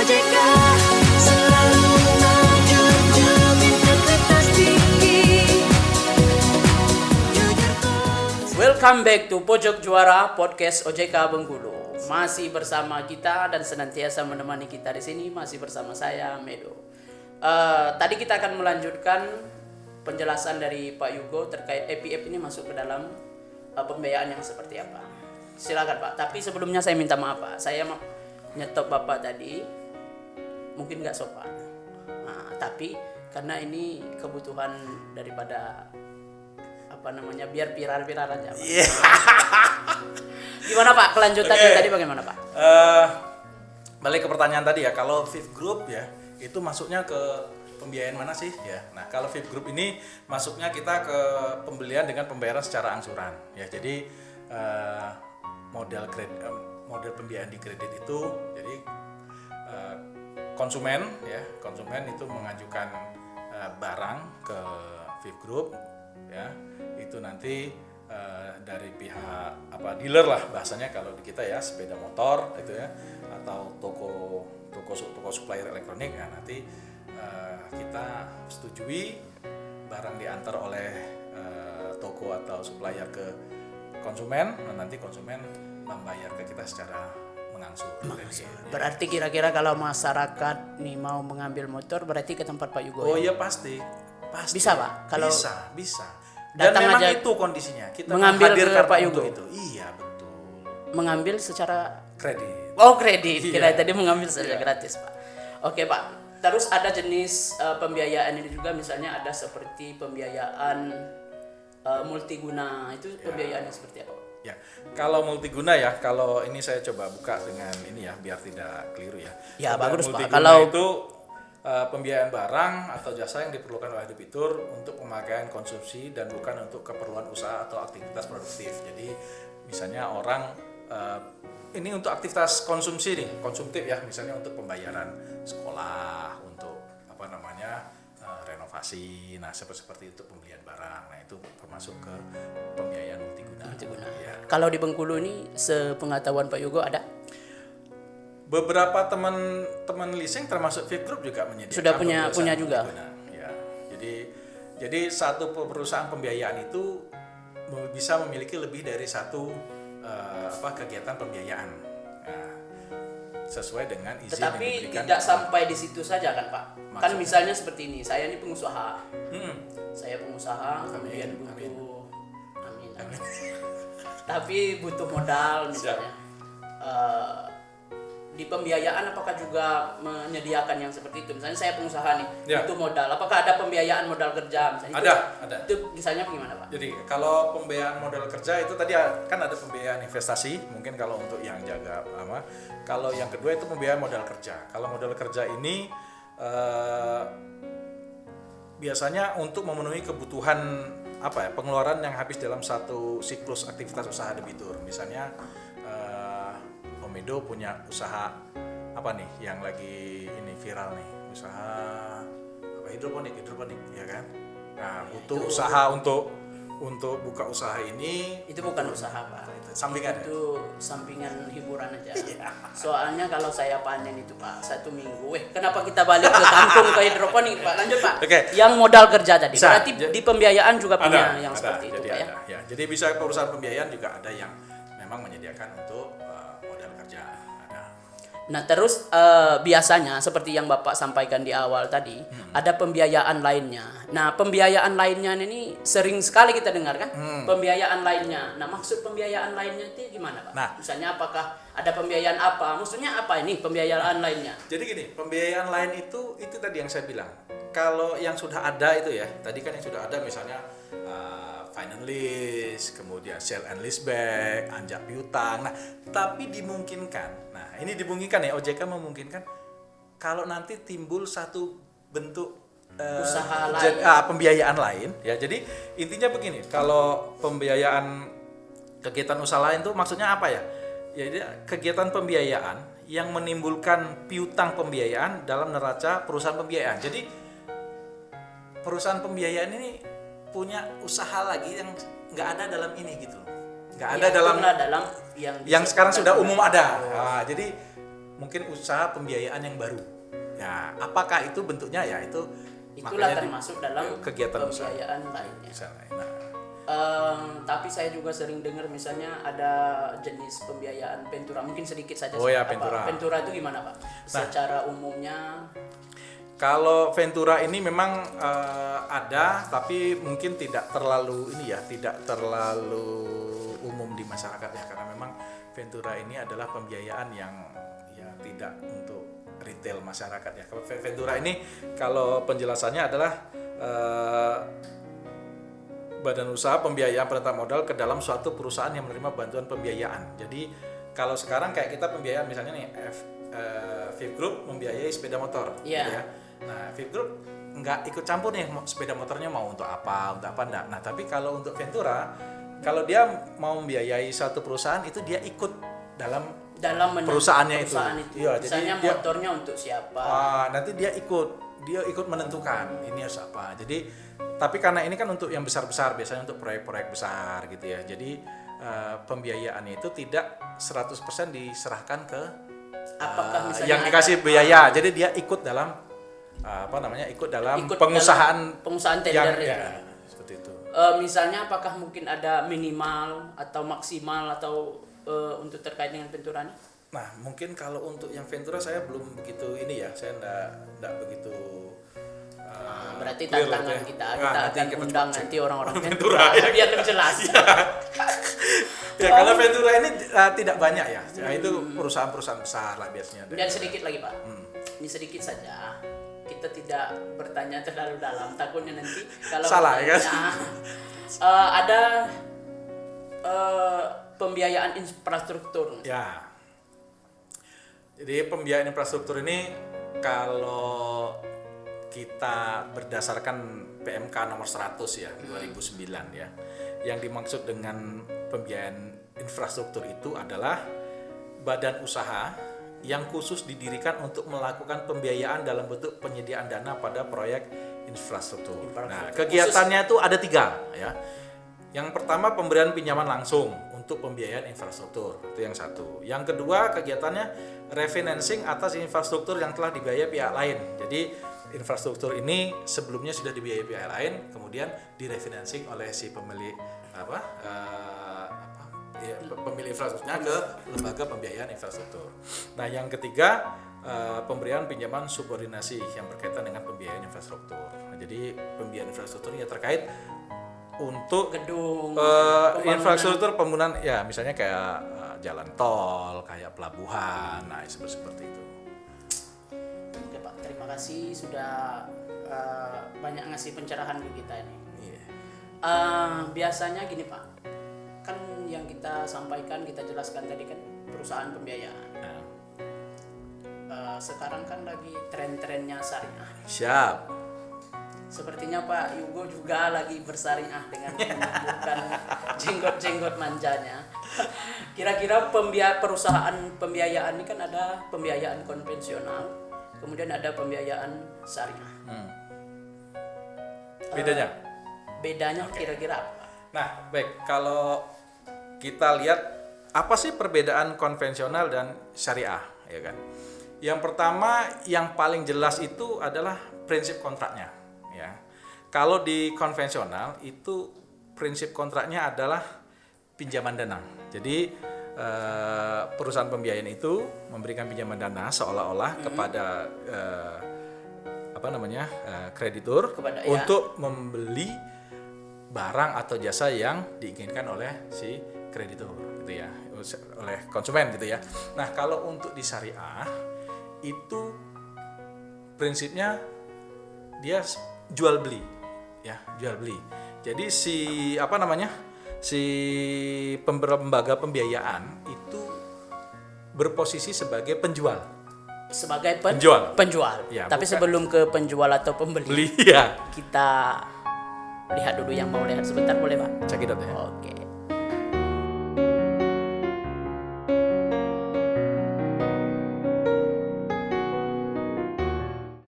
OJK selalu menjunjung integritas tinggi. Welcome back to Pojok Juara Podcast OJK Bengkulu. Masih bersama kita dan senantiasa menemani kita di sini masih bersama saya Medo. Tadi kita akan melanjutkan penjelasan dari Pak Yugo terkait EPF ini masuk ke dalam pembiayaan yang seperti apa. Silakan Pak. Tapi sebelumnya saya minta maaf Pak. Saya nyetop Bapak tadi mungkin nggak sopan. Nah, tapi karena ini kebutuhan daripada biar viral aja Pak. Yeah. Gimana Pak kelanjutannya tadi bagaimana Pak? Balik ke pertanyaan tadi ya, kalau Fifth Group ya itu masuknya ke pembiayaan mana sih ya? Nah kalau Fifth Group ini masuknya kita ke pembelian dengan pembayaran secara angsuran ya. Jadi model pembiayaan di kredit itu jadi konsumen itu mengajukan barang ke Fifth Group ya, itu nanti dari pihak dealer lah bahasanya kalau di kita ya, sepeda motor itu ya, atau toko supplier elektronik ya, nanti kita setujui barang diantar oleh toko atau supplier ke konsumen, nah nanti konsumen membayar ke kita secara mengangsur. Berarti kira-kira kalau masyarakat nih mau mengambil motor berarti ke tempat Pak Yugo. Oh iya pasti. Bisa Pak? Kalau bisa. Dan datang memang aja itu kondisinya. Kita mengambil ke Pak Yugo itu. Iya betul. Mengambil secara Kredit. Oh kredit. Iya. Kira tadi mengambil secara gratis Pak. Oke Pak. Terus ada jenis pembiayaan ini juga, misalnya ada seperti pembiayaan multiguna. Itu pembiayaannya seperti apa Pak? Ya, kalau multiguna ya, kalau ini saya coba buka dengan ini ya, biar tidak keliru ya. Ya bagus Pak. Multiguna Kalau itu pembiayaan barang atau jasa yang diperlukan oleh debitur untuk pemakaian konsumsi dan bukan untuk keperluan usaha atau aktivitas produktif. Jadi misalnya orang ini untuk aktivitas konsumtif ya, misalnya untuk pembayaran sekolah, untuk renovasi, nah seperti itu pembelian barang, nah itu termasuk ke pembiayaan multiguna. Ya. kalau di Bengkulu ini sepengetahuan Pak Yugo ada? Beberapa teman leasing termasuk Fifth Group juga menyediakan. Sudah punya juga. Ya. Jadi satu perusahaan pembiayaan itu bisa memiliki lebih dari satu kegiatan pembiayaan. Nah, sesuai dengan izin yang Tetapi diberikan. tidak sampai di situ saja kan Pak? Kan Maksudnya? misalnya seperti ini, saya ini pengusaha. Hmm. Saya pengusaha, kemudian Amin. butuh amin. Tapi butuh modal misalnya. Di pembiayaan apakah juga menyediakan yang seperti itu? Misalnya saya pengusaha nih, Ya. butuh modal. Apakah ada pembiayaan modal kerja misalnya? Ada. Itu misalnya bagaimana Pak? Jadi kalau pembiayaan modal kerja itu tadi kan ada pembiayaan investasi, mungkin kalau untuk yang jaga lama. Kalau yang kedua itu pembiayaan modal kerja. Kalau modal kerja ini biasanya untuk memenuhi kebutuhan pengeluaran yang habis dalam satu siklus aktivitas usaha debitur. Misalnya Om Edo punya usaha yang lagi ini viral nih, usaha hidroponik ya kan. Nah, butuh usaha untuk buka usaha ini. Itu bukan usaha Pak. Sampingan. Itu sampingan hiburan aja. Soalnya kalau saya panen itu Pak 1 minggu. Kenapa kita balik ke kangkung ke hidroponik Pak? Lanjut Pak. Oke. Yang modal kerja tadi. Bisa. Berarti di pembiayaan juga punya yang ada. seperti itu Jadi Pak ya. ada. Ya. Jadi bisa perusahaan pembiayaan juga ada yang memang menyediakan untuk modal kerja. Ada. Nah terus biasanya seperti yang Bapak sampaikan di awal tadi, ada pembiayaan lainnya. Nah pembiayaan lainnya ini sering sekali kita dengar kan, pembiayaan lainnya. Nah maksud pembiayaan lainnya itu gimana Pak? Nah. Misalnya apakah ada pembiayaan apa? Maksudnya apa ini pembiayaan lainnya? Jadi gini, pembiayaan lain itu tadi yang saya bilang. Kalau yang sudah ada itu ya, tadi kan yang sudah ada misalnya finance lease, kemudian sale and lease back, anjak piutang. Nah, tapi dimungkinkan. Nah, ini dimungkinkan ya, OJK memungkinkan kalau nanti timbul satu bentuk Usaha lain. pembiayaan lain ya. Jadi intinya begini, kalau pembiayaan kegiatan usaha lain itu maksudnya apa ya? Jadi kegiatan pembiayaan yang menimbulkan piutang pembiayaan dalam neraca perusahaan pembiayaan. Jadi perusahaan pembiayaan ini punya usaha lagi yang nggak ada dalam ini gitu, nggak ada dalam yang sekarang sudah umum ada. Nah, jadi mungkin usaha pembiayaan yang baru. Ya, apakah itu bentuknya ya itu Itulah makanya termasuk dalam kegiatan usaha. pembiayaan lainnya. Misalnya. Nah, Tapi saya juga sering dengar misalnya ada jenis pembiayaan Ventura, mungkin sedikit saja. Oh ya, Apa, Ventura. Ventura itu gimana Pak? Secara umumnya kalau Ventura ini memang ada, tapi mungkin tidak terlalu tidak terlalu umum di masyarakat ya, karena memang Ventura ini adalah pembiayaan yang ya tidak untuk retail masyarakat ya. Kalau Ventura ini kalau penjelasannya adalah badan usaha pembiayaan penentang modal ke dalam suatu perusahaan yang menerima bantuan pembiayaan. Jadi kalau sekarang kayak kita pembiayaan misalnya nih VIP Group membiayai sepeda motor, Iya. gitu ya. Nah VIP Group nggak ikut campur nih sepeda motornya mau untuk apa enggak. Nah tapi kalau untuk Ventura, kalau dia mau membiayai satu perusahaan itu dia ikut dalam perusahaannya itu. Iya, misalnya jadi dia, motornya untuk siapa? nanti dia ikut menentukan ini harus apa. Jadi tapi karena ini kan untuk yang besar-besar, biasanya untuk proyek-proyek besar gitu ya. Jadi pembiayaannya itu tidak 100% diserahkan ke Apakah misalnya yang dikasih biaya. Jadi dia ikut dalam ikut dalam pengusahaan tender yang, itu. ya, seperti itu. Misalnya apakah mungkin ada minimal atau maksimal atau untuk terkait dengan Ventura ini? Nah, mungkin kalau untuk yang Ventura saya belum begitu ini ya, saya enggak begitu Berarti clear tantangan lah ya. kita Nah, akan nanti kita undang cek. nanti orang-orang Ventura, Ventura ya. biar lebih jelas. Ya, kalau Ventura ini tidak banyak ya. Ya itu perusahaan-perusahaan besar lah biasanya. Dan sedikit lagi Pak, ini sedikit saja. Kita tidak bertanya terlalu dalam, takutnya nanti kalau Salah, ya kan? ada pembiayaan infrastruktur. Ya. Jadi pembiayaan infrastruktur ini kalau kita berdasarkan PMK nomor 100 ya, 2009 ya. Yang dimaksud dengan pembiayaan infrastruktur itu adalah badan usaha yang khusus didirikan untuk melakukan pembiayaan dalam bentuk penyediaan dana pada proyek infrastruktur. Nah, kegiatannya itu ada 3 ya. Yang pertama pemberian pinjaman langsung untuk pembiayaan infrastruktur, itu yang satu. Yang kedua kegiatannya refinancing atas infrastruktur yang telah dibiayai pihak lain. Jadi infrastruktur ini sebelumnya sudah dibiayai pihak lain, kemudian direfinancing oleh si pemilik pemilik infrastrukturnya ke lembaga pembiayaan infrastruktur. Nah, yang ketiga pemberian pinjaman subordinasi yang berkaitan dengan pembiayaan infrastruktur. Nah, jadi pembiayaan infrastruktur ya terkait untuk Gedung, infrastruktur pembangunan ya misalnya kayak jalan tol, kayak pelabuhan, nah seperti itu. Oke Pak, terima kasih sudah banyak ngasih pencerahan ke kita ini. Iya. Biasanya gini Pak, kan yang kita sampaikan, kita jelaskan tadi kan perusahaan pembiayaan. Nah, Sekarang kan lagi tren-trennya syariah. siap. Sepertinya Pak Yugo juga lagi bersyariah dengan menumbuhkan jenggot-jenggot manjanya. Kira-kira perusahaan pembiayaan ini kan ada pembiayaan konvensional, kemudian ada pembiayaan syariah. Bedanya? Bedanya kira-kira apa? Nah, baik, kalau kita lihat apa sih perbedaan konvensional dan syariah, ya kan? Yang pertama, yang paling jelas itu adalah prinsip kontraknya, ya. Kalau di konvensional itu prinsip kontraknya adalah pinjaman dana. Jadi perusahaan pembiayaan itu memberikan pinjaman dana seolah-olah kepada kreditur Kepada, untuk membeli barang atau jasa yang diinginkan oleh si kreditur gitu ya, oleh konsumen gitu ya. Nah, kalau untuk di syariah itu prinsipnya dia jual beli ya, jual beli. Jadi si lembaga pembiayaan itu berposisi sebagai penjual. Sebagai penjual. Ya, Tapi bukan. sebelum ke penjual atau pembeli, Beli ya. kita lihat dulu yang mau lihat sebentar, boleh Pak? Cekidot ya. Oke.